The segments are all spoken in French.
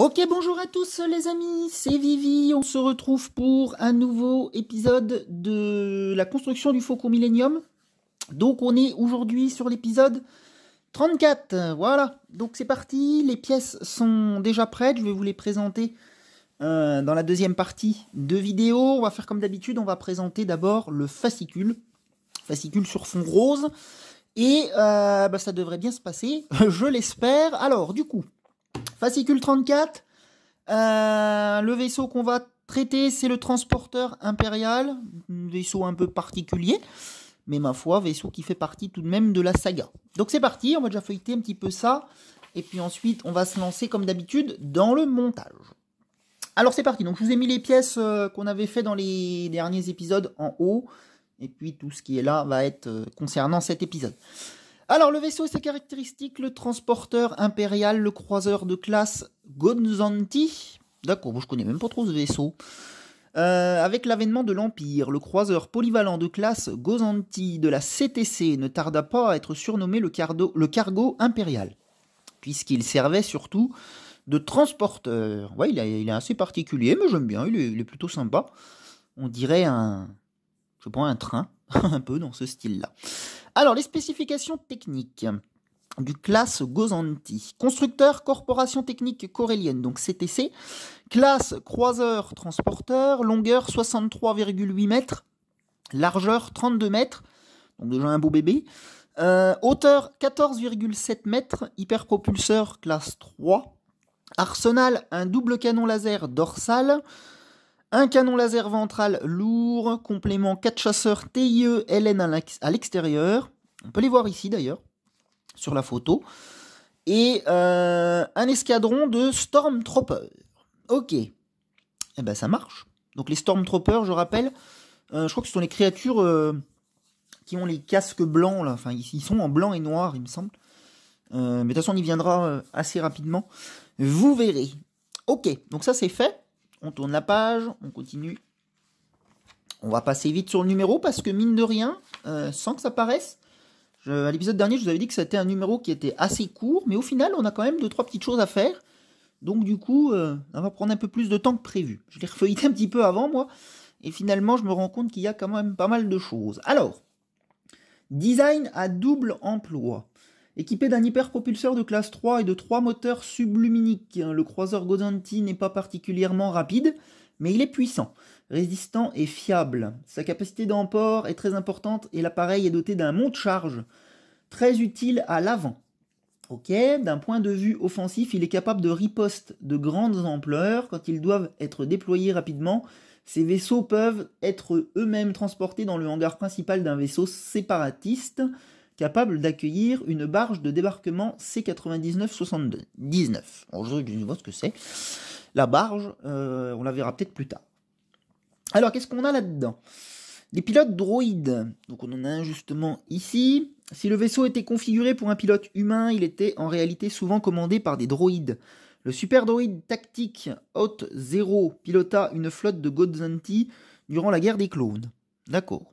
Ok, bonjour à tous les amis, c'est Vivi, on se retrouve pour un nouveau épisode de la construction du Faucon Millenium. Donc on est aujourd'hui sur l'épisode 34, voilà, donc c'est parti, les pièces sont déjà prêtes, je vais vous les présenter dans la deuxième partie de vidéo. On va faire comme d'habitude, on va présenter d'abord le fascicule sur fond rose, et ça devrait bien se passer, je l'espère. Alors du coup, fascicule 34, le vaisseau qu'on va traiter, c'est le transporteur impérial, un vaisseau un peu particulier, mais ma foi, vaisseau qui fait partie tout de même de la saga. Donc c'est parti, on va déjà feuilleter un petit peu ça, et puis ensuite on va se lancer comme d'habitude dans le montage. Alors c'est parti, donc je vous ai mis les pièces qu'on avait fait dans les derniers épisodes en haut, et puis tout ce qui est là va être concernant cet épisode. Alors, le vaisseau et ses caractéristiques, le transporteur impérial, le croiseur de classe Gozanti. D'accord, je connais même pas trop ce vaisseau. Avec l'avènement de l'Empire, le croiseur polyvalent de classe Gozanti de la CTC ne tarda pas à être surnommé le cargo impérial, puisqu'il servait surtout de transporteur. Ouais, il est assez particulier, mais j'aime bien, il est plutôt sympa. On dirait un train, un peu dans ce style-là. Alors, les spécifications techniques du classe Gozanti. Constructeur, Corporation Technique Corélienne, donc CTC. Classe croiseur transporteur, longueur 63,8 mètres, largeur 32 mètres, donc déjà un beau bébé. Hauteur 14,7 mètres, hyperpropulseur classe 3. Arsenal, un double canon laser dorsal. Un canon laser ventral lourd, complément 4 chasseurs TIE LN à l'extérieur. On peut les voir ici d'ailleurs, sur la photo. Et un escadron de Stormtroopers. Ok. Eh ben ça marche. Donc les Stormtroopers, je rappelle, je crois que ce sont les créatures qui ont les casques blancs là. Enfin, ils sont en blanc et noir, il me semble. Mais de toute façon, on y viendra assez rapidement. Vous verrez. Ok, donc ça c'est fait. On tourne la page, on continue. On va passer vite sur le numéro parce que mine de rien, sans que ça paraisse, à l'épisode dernier, je vous avais dit que c'était un numéro qui était assez court, mais au final, on a quand même 2-3 petites choses à faire. Donc du coup, ça va prendre un peu plus de temps que prévu. Je l'ai refeuillé un petit peu avant, moi, et finalement, je me rends compte qu'il y a quand même pas mal de choses. Alors, design à double emploi. Équipé d'un hyperpropulseur de classe 3 et de 3 moteurs subluminiques, le croiseur Gozanti n'est pas particulièrement rapide, mais il est puissant, résistant et fiable. Sa capacité d'emport est très importante et l'appareil est doté d'un monte-charge très utile à l'avant. Ok, d'un point de vue offensif, il est capable de ripostes de grandes ampleurs quand ils doivent être déployés rapidement. Ces vaisseaux peuvent être eux-mêmes transportés dans le hangar principal d'un vaisseau séparatiste, capable d'accueillir une barge de débarquement C-99-79. Alors, je vois ce que c'est. La barge, on la verra peut-être plus tard. Alors, qu'est-ce qu'on a là-dedans? Les pilotes droïdes. Donc, on en a un justement ici. Si le vaisseau était configuré pour un pilote humain, il était en réalité souvent commandé par des droïdes. Le super droïde tactique Hot Zero pilota une flotte de Gozanti durant la guerre des clones. D'accord.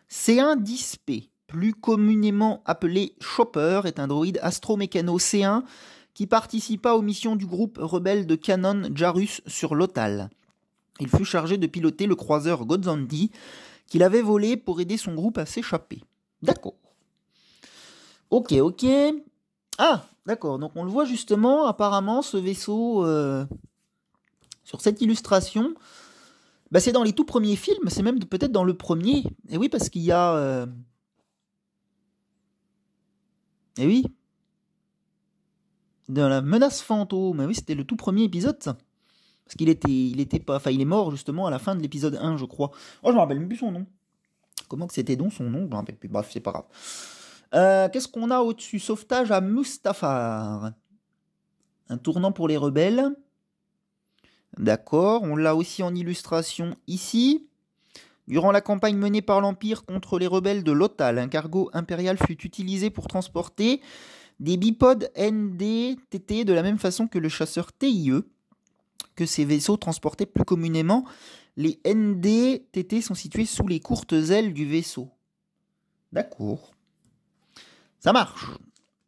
C1-10P, plus communément appelé Chopper, est un droïde astromécano C1 qui participa aux missions du groupe rebelle de Canon Jarus sur Lothal. Il fut chargé de piloter le croiseur Gozanti qu'il avait volé pour aider son groupe à s'échapper. D'accord. Ok. Ah, d'accord, donc on le voit justement, apparemment, ce vaisseau, sur cette illustration, c'est dans les tout premiers films, c'est même peut-être dans le premier. Et oui, parce qu'il y a... Et oui, dans la menace fantôme, oui, c'était le tout premier épisode, ça. Parce qu'il était pas... Enfin, il est mort, justement, à la fin de l'épisode 1, je crois. Oh, je me rappelle même plus son nom. Comment que c'était donc son nom? Je me rappelle plus, bref, c'est pas grave. Qu'est-ce qu'on a au-dessus? Sauvetage à Mustafar. Un tournant pour les rebelles. D'accord, on l'a aussi en illustration ici. Durant la campagne menée par l'Empire contre les rebelles de Lothal, un cargo impérial fut utilisé pour transporter des bipodes NDTT de la même façon que le chasseur TIE, que ces vaisseaux transportaient plus communément. Les NDTT sont situés sous les courtes ailes du vaisseau. D'accord. Ça marche.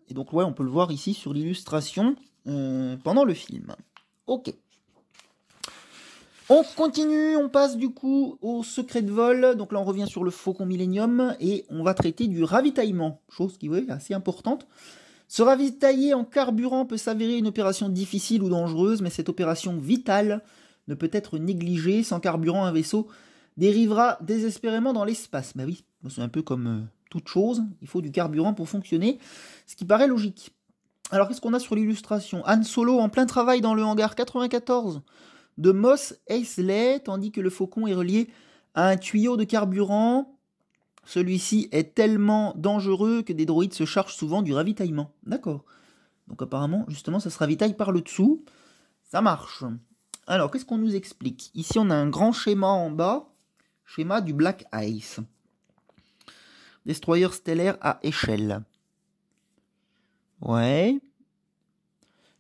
Et donc, ouais, on peut le voir ici sur l'illustration pendant le film. Ok. On continue, on passe du coup au secret de vol. Donc là, on revient sur le Faucon Millenium et on va traiter du ravitaillement, chose qui est assez importante. Se ravitailler en carburant peut s'avérer une opération difficile ou dangereuse, mais cette opération vitale ne peut être négligée. Sans carburant, un vaisseau dérivera désespérément dans l'espace. Bah oui, c'est un peu comme toute chose, il faut du carburant pour fonctionner, ce qui paraît logique. Alors qu'est-ce qu'on a sur l'illustration? Han Solo en plein travail dans le hangar 94 de Mos Eisley, tandis que le Faucon est relié à un tuyau de carburant. Celui-ci est tellement dangereux que des droïdes se chargent souvent du ravitaillement. D'accord. Donc apparemment, justement, ça se ravitaille par le dessous. Ça marche. Alors, qu'est-ce qu'on nous explique? Ici, on a un grand schéma en bas. Schéma du Black Ice. Destroyer stellaire à échelle. Ouais.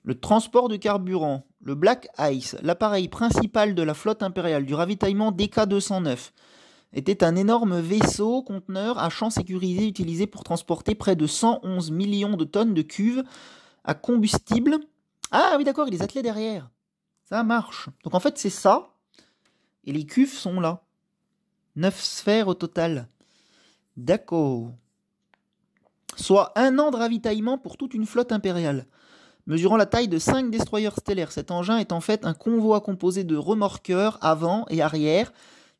Le transport de carburant. Le Black Ice, l'appareil principal de la flotte impériale du ravitaillement DK-209, était un énorme vaisseau conteneur à champ sécurisé utilisé pour transporter près de 111 millions de tonnes de cuves à combustible. Ah oui, d'accord, il y a des attelés derrière. Ça marche. Donc en fait, c'est ça. Et les cuves sont là. 9 sphères au total. D'accord. Soit 1 an de ravitaillement pour toute une flotte impériale. Mesurant la taille de 5 destroyers stellaires, cet engin est en fait un convoi composé de remorqueurs avant et arrière,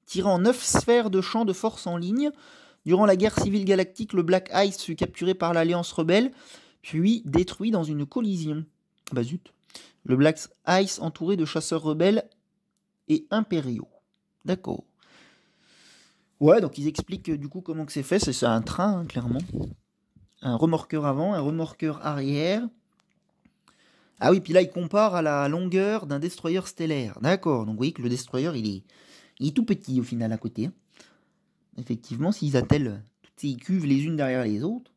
tirant 9 sphères de champ de force en ligne. Durant la guerre civile galactique, le Black Ice fut capturé par l'Alliance rebelle, puis détruit dans une collision. Bah zut. Le Black Ice entouré de chasseurs rebelles et impériaux. D'accord. Ouais, donc ils expliquent du coup comment que c'est fait. C'est un train, hein, clairement. Un remorqueur avant, un remorqueur arrière. Ah oui, puis là, il compare à la longueur d'un destroyer stellaire. D'accord, donc vous voyez que le destroyer, il est tout petit au final à côté. Effectivement, s'ils attellent toutes ces cuves les unes derrière les autres,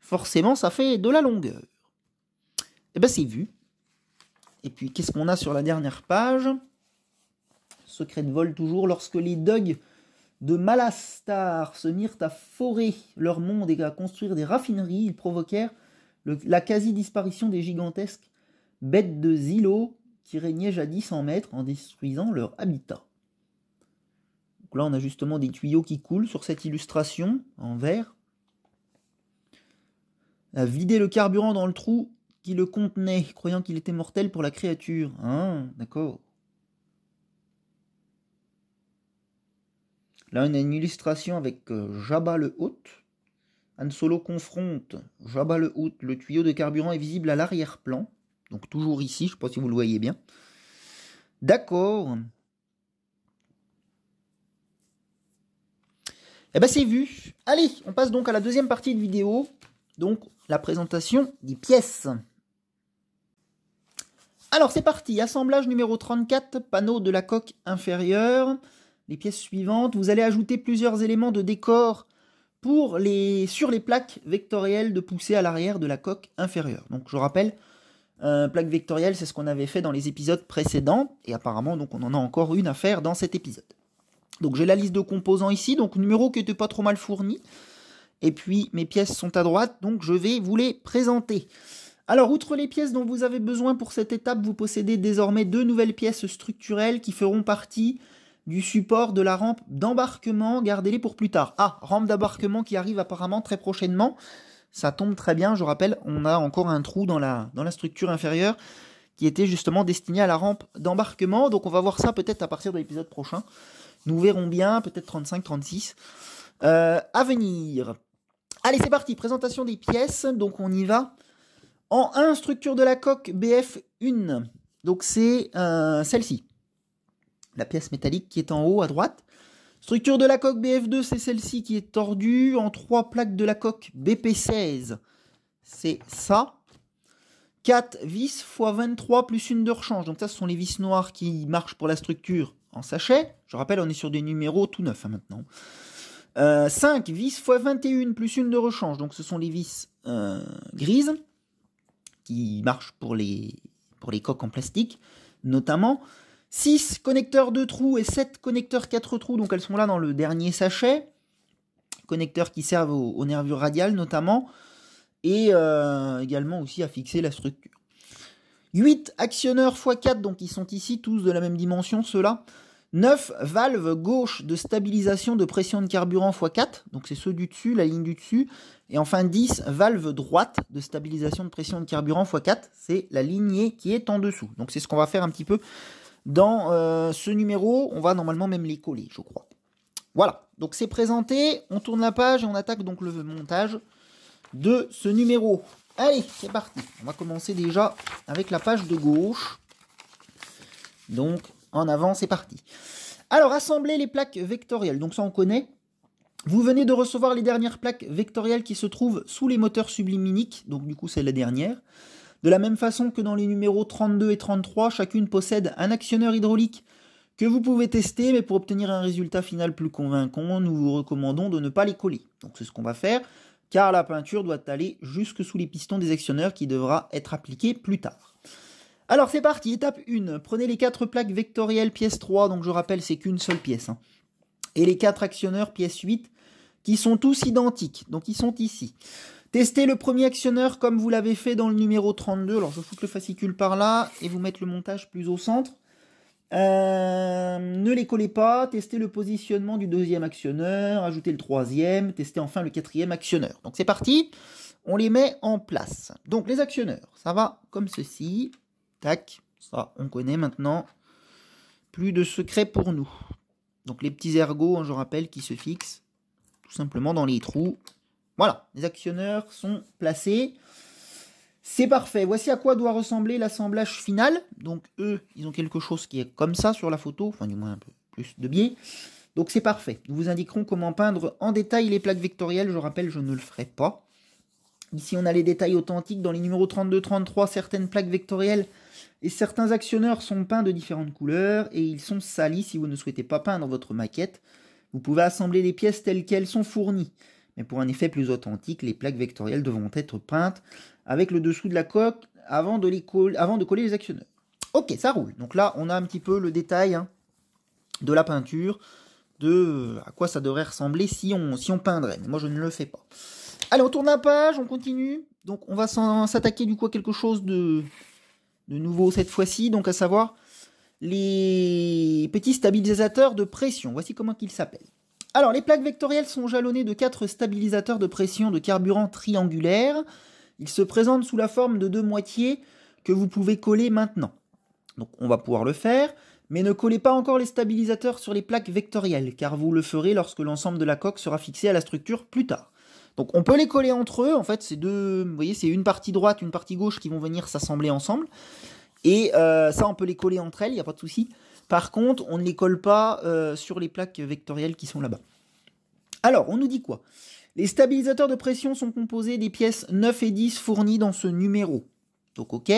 forcément, ça fait de la longueur. Et ben, c'est vu. Et puis, qu'est-ce qu'on a sur la dernière page? Secret de vol toujours. Lorsque les Dug de Malastar se mirent à forer leur monde et à construire des raffineries, ils provoquèrent la quasi-disparition des gigantesques bêtes de Zillo qui régnaient jadis en maître en détruisant leur habitat. Donc là, on a justement des tuyaux qui coulent sur cette illustration en vert. A vidé le carburant dans le trou qui le contenait, croyant qu'il était mortel pour la créature. Ah, d'accord. Là, on a une illustration avec Jabba le Hutt. Han Solo confronte Jabba le Hutt. Le tuyau de carburant est visible à l'arrière-plan. Donc toujours ici, je ne sais pas si vous le voyez bien. D'accord. Eh ben c'est vu. Allez, on passe donc à la deuxième partie de vidéo. Donc la présentation des pièces. Alors c'est parti, assemblage numéro 34, panneau de la coque inférieure. Les pièces suivantes, vous allez ajouter plusieurs éléments de décor sur les plaques vectorielles de poussée à l'arrière de la coque inférieure. Donc je rappelle, plaque vectorielle, c'est ce qu'on avait fait dans les épisodes précédents, et apparemment donc on en a encore une à faire dans cet épisode. Donc j'ai la liste de composants ici, donc numéro qui n'était pas trop mal fourni, et puis mes pièces sont à droite, donc je vais vous les présenter. Alors outre les pièces dont vous avez besoin pour cette étape, vous possédez désormais 2 nouvelles pièces structurelles qui feront partie du support de la rampe d'embarquement, gardez-les pour plus tard. Ah, rampe d'embarquement qui arrive apparemment très prochainement. Ça tombe très bien, je rappelle, on a encore un trou dans la structure inférieure qui était justement destiné à la rampe d'embarquement. Donc on va voir ça peut-être à partir de l'épisode prochain. Nous verrons bien, peut-être 35, 36. À venir. Allez, c'est parti, présentation des pièces. Donc on y va. En 1, structure de la coque BF1. Donc c'est celle-ci. La pièce métallique qui est en haut à droite. Structure de la coque BF2, c'est celle-ci qui est tordue. En 3 plaques de la coque BP16, c'est ça. 4 vis x 23 plus une de rechange. Donc ça, ce sont les vis noires qui marchent pour la structure en sachet. Je rappelle, on est sur des numéros tout neufs maintenant. 5 vis x 21 plus une de rechange. Donc ce sont les vis grises qui marchent pour les coques en plastique, notamment. 6 connecteurs 2 trous et 7 connecteurs 4 trous, donc elles sont là dans le dernier sachet. Connecteurs qui servent aux nervures radiales notamment, et également aussi à fixer la structure. 8 actionneurs x4, donc ils sont ici tous de la même dimension, ceux-là. 9 valves gauche de stabilisation de pression de carburant x4, donc c'est ceux du dessus, la ligne du dessus. Et enfin 10 valves droite de stabilisation de pression de carburant x4, c'est la lignée qui est en dessous. Donc c'est ce qu'on va faire un petit peu dans ce numéro. On va normalement même les coller, je crois. Voilà, donc c'est présenté, on tourne la page et on attaque donc le montage de ce numéro. Allez, c'est parti. On va commencer déjà avec la page de gauche. Donc, en avant, c'est parti. Alors, assembler les plaques vectorielles. Donc ça, on connaît. Vous venez de recevoir les dernières plaques vectorielles qui se trouvent sous les moteurs subluminiques. Donc, du coup, c'est la dernière. De la même façon que dans les numéros 32 et 33, chacune possède un actionneur hydraulique que vous pouvez tester, mais pour obtenir un résultat final plus convaincant, nous vous recommandons de ne pas les coller. Donc, c'est ce qu'on va faire, car la peinture doit aller jusque sous les pistons des actionneurs qui devra être appliquée plus tard. Alors c'est parti, étape 1, prenez les 4 plaques vectorielles pièce 3, donc je rappelle c'est qu'une seule pièce, hein, et les 4 actionneurs pièce 8, qui sont tous identiques, donc ils sont ici. Testez le premier actionneur comme vous l'avez fait dans le numéro 32, alors je vais foutre le fascicule par là, et vous mettre le montage plus au centre. Ne les collez pas, testez le positionnement du deuxième actionneur, ajoutez le troisième, testez enfin le quatrième actionneur. Donc c'est parti, on les met en place. Donc les actionneurs, ça va comme ceci. Tac, ça on connaît maintenant. Plus de secret pour nous. Donc les petits ergots, hein, je rappelle, qui se fixent tout simplement dans les trous. Voilà, les actionneurs sont placés. C'est parfait. Voici à quoi doit ressembler l'assemblage final. Donc eux, ils ont quelque chose qui est comme ça sur la photo, enfin du moins un peu plus de biais. Donc c'est parfait. Nous vous indiquerons comment peindre en détail les plaques vectorielles. Je rappelle, je ne le ferai pas. Ici, on a les détails authentiques. Dans les numéros 32-33, certaines plaques vectorielles et certains actionneurs sont peints de différentes couleurs et ils sont salis. Si vous ne souhaitez pas peindre votre maquette, vous pouvez assembler les pièces telles qu'elles sont fournies. Mais pour un effet plus authentique, les plaques vectorielles devront être peintes avec le dessous de la coque avant de coller les actionneurs. Ok, ça roule. Donc là, on a un petit peu le détail, hein, de la peinture, de à quoi ça devrait ressembler si on peindrait. Mais moi, je ne le fais pas. Allez, on tourne la page, on continue. Donc on va s'attaquer du coup à quelque chose de nouveau cette fois-ci, donc à savoir les petits stabilisateurs de pression. Voici comment ils s'appellent. Alors, les plaques vectorielles sont jalonnées de 4 stabilisateurs de pression de carburant triangulaires. Ils se présentent sous la forme de 2 moitiés que vous pouvez coller maintenant. Donc, on va pouvoir le faire, mais ne collez pas encore les stabilisateurs sur les plaques vectorielles, car vous le ferez lorsque l'ensemble de la coque sera fixé à la structure plus tard. Donc, on peut les coller entre eux. En fait, c'est deux, vous voyez, c'est une partie droite, une partie gauche qui vont venir s'assembler ensemble. Et ça, on peut les coller entre elles, il n'y a pas de souci. Par contre, on ne les colle pas sur les plaques vectorielles qui sont là-bas. Alors, on nous dit quoi? Les stabilisateurs de pression sont composés des pièces 9 et 10 fournies dans ce numéro. Donc, ok.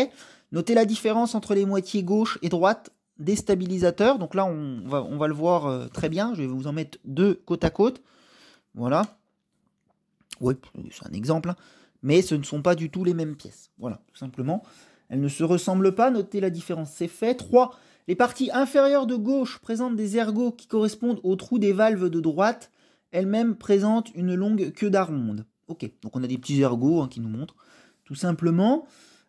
Notez la différence entre les moitiés gauche et droite des stabilisateurs. Donc là, on va le voir très bien. Je vais vous en mettre 2 côte à côte. Voilà. Oui, c'est un exemple. Hein. Mais ce ne sont pas du tout les mêmes pièces. Voilà, tout simplement. Elles ne se ressemblent pas. Notez la différence, c'est fait. 3. Les parties inférieures de gauche présentent des ergots qui correspondent aux trous des valves de droite. Elles-mêmes présentent une longue queue d'aronde. Ok, donc on a des petits ergots, hein, qui nous montrent. Tout simplement.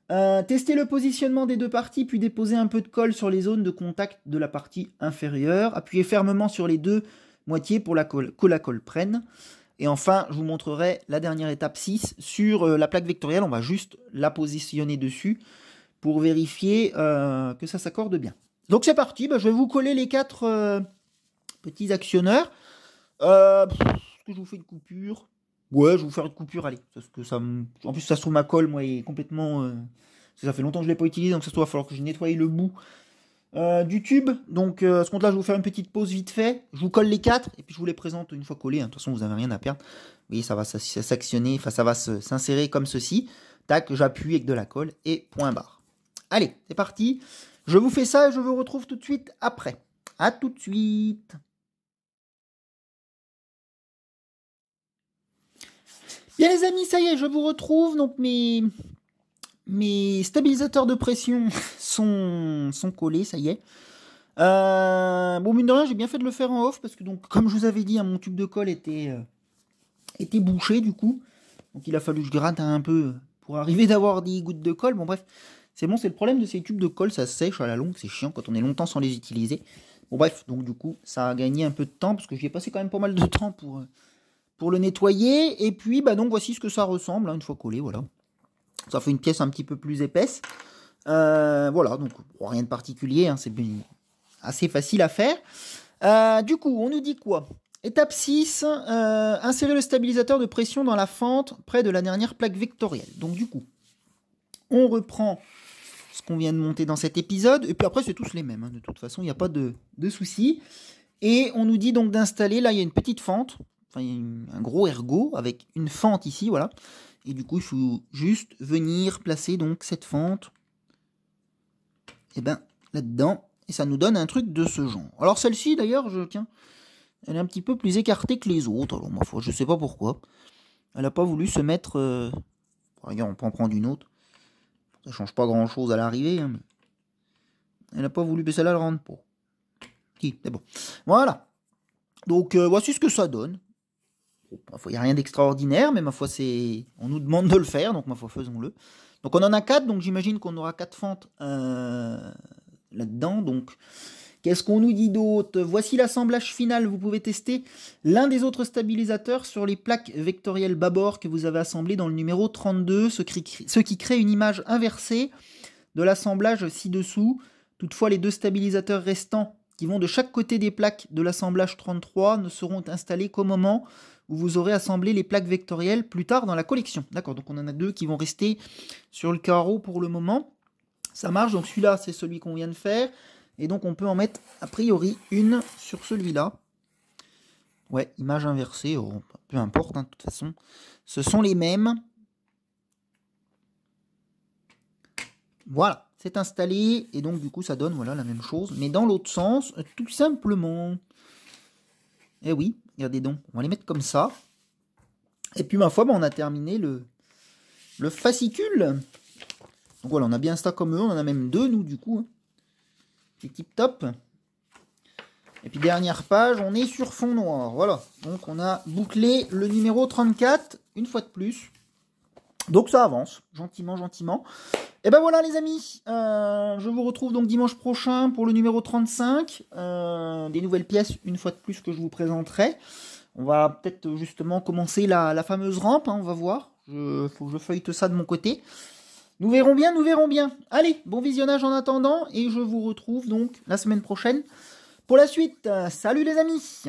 Testez le positionnement des deux parties, puis déposez un peu de colle sur les zones de contact de la partie inférieure. Appuyez fermement sur les deux moitiés pour que la colle prenne. Et enfin, je vous montrerai la dernière étape 6 sur la plaque vectorielle. On va juste la positionner dessus pour vérifier que ça s'accorde bien. Donc c'est parti, je vais vous coller les 4 petits actionneurs. Est-ce que je vous fais une coupure? Ouais, je vais vous faire une coupure, allez. Parce que en plus, ça se trouve, ma colle, moi, est complètement... ça fait longtemps que je ne l'ai pas utilisé, donc ça se trouve, il va falloir que je nettoie le bout du tube. Donc, à ce compte-là, je vais vous faire une petite pause vite fait. Je vous colle les 4, et puis je vous les présente une fois collés. Hein. De toute façon, vous n'avez rien à perdre. Vous voyez, ça va s'actionner, enfin, ça va s'insérer comme ceci. Tac, j'appuie avec de la colle, et point barre. Allez, c'est parti. Je vous fais ça et je vous retrouve tout de suite après. A tout de suite. Bien les amis, ça y est, je vous retrouve. Donc mes stabilisateurs de pression sont collés, ça y est. Bon, mine de rien, j'ai bien fait de le faire en off parce que, donc, comme je vous avais dit, hein, mon tube de colle était bouché du coup. Donc il a fallu que je gratte un peu pour arriver d'avoir des gouttes de colle. Bon bref, C'est bon, c'est le problème de ces tubes de colle, ça sèche à la longue, c'est chiant quand on est longtemps sans les utiliser. Bon bref, donc du coup, ça a gagné un peu de temps, parce que j'y ai passé quand même pas mal de temps pour le nettoyer. Et puis, bah donc voici ce que ça ressemble, hein, une fois collé, voilà. Ça fait une pièce un petit peu plus épaisse. Voilà, donc bon, rien de particulier, hein, c'est assez facile à faire. Du coup, on nous dit quoi? Étape 6, insérer le stabilisateur de pression dans la fente près de la dernière plaque vectorielle. Donc du coup, on reprend ce qu'on vient de monter dans cet épisode, et puis après c'est tous les mêmes, hein. De toute façon il n'y a pas de souci. Et on nous dit donc d'installer, là il y a une petite fente, enfin il y a un gros ergot avec une fente ici, voilà. Et du coup il faut juste venir placer donc cette fente, et ben là-dedans, et ça nous donne un truc de ce genre. Alors celle-ci d'ailleurs, tiens, elle est un petit peu plus écartée que les autres, alors ma foi, je sais pas pourquoi. Elle n'a pas voulu se mettre... Regarde, on peut en prendre une autre. Ça change pas grand chose à l'arrivée, hein, mais elle n'a pas voulu, mais celle-là elle rentre pas. Si, c'est bon. Voilà. Donc voici ce que ça donne. Bon, ma foi, il n'y a rien d'extraordinaire, mais ma foi, on nous demande de le faire, donc ma foi, faisons-le. Donc on en a 4, donc j'imagine qu'on aura 4 fentes là-dedans. Donc qu'est-ce qu'on nous dit d'autre? Voici l'assemblage final. Vous pouvez tester l'un des autres stabilisateurs sur les plaques vectorielles bâbord que vous avez assemblées dans le numéro 32, ce qui crée une image inversée de l'assemblage ci-dessous. Toutefois, les 2 stabilisateurs restants qui vont de chaque côté des plaques de l'assemblage 33 ne seront installés qu'au moment où vous aurez assemblé les plaques vectorielles plus tard dans la collection. D'accord, donc on en a 2 qui vont rester sur le carreau pour le moment. Ça marche, donc celui-là, c'est celui qu'on vient de faire. Et donc on peut en mettre a priori une sur celui-là. Ouais, image inversée, oh, peu importe, hein, de toute façon. Ce sont les mêmes. Voilà, c'est installé. Et donc du coup ça donne voilà, la même chose. Mais dans l'autre sens, tout simplement. Eh oui, regardez donc, on va les mettre comme ça. Et puis ma foi, on a terminé le fascicule. Donc voilà, on a bien ça comme eux, on en a même 2 nous du coup. Hein. C'est tip top. Et puis dernière page, on est sur fond noir. Voilà, donc on a bouclé le numéro 34, une fois de plus. Donc ça avance, gentiment, gentiment. Et ben voilà les amis, je vous retrouve donc dimanche prochain pour le numéro 35. Des nouvelles pièces, une fois de plus, que je vous présenterai. On va peut-être justement commencer la fameuse rampe, hein, on va voir. Faut que je feuillete ça de mon côté. Nous verrons bien, nous verrons bien. Allez, bon visionnage en attendant, et je vous retrouve donc la semaine prochaine pour la suite. Salut les amis!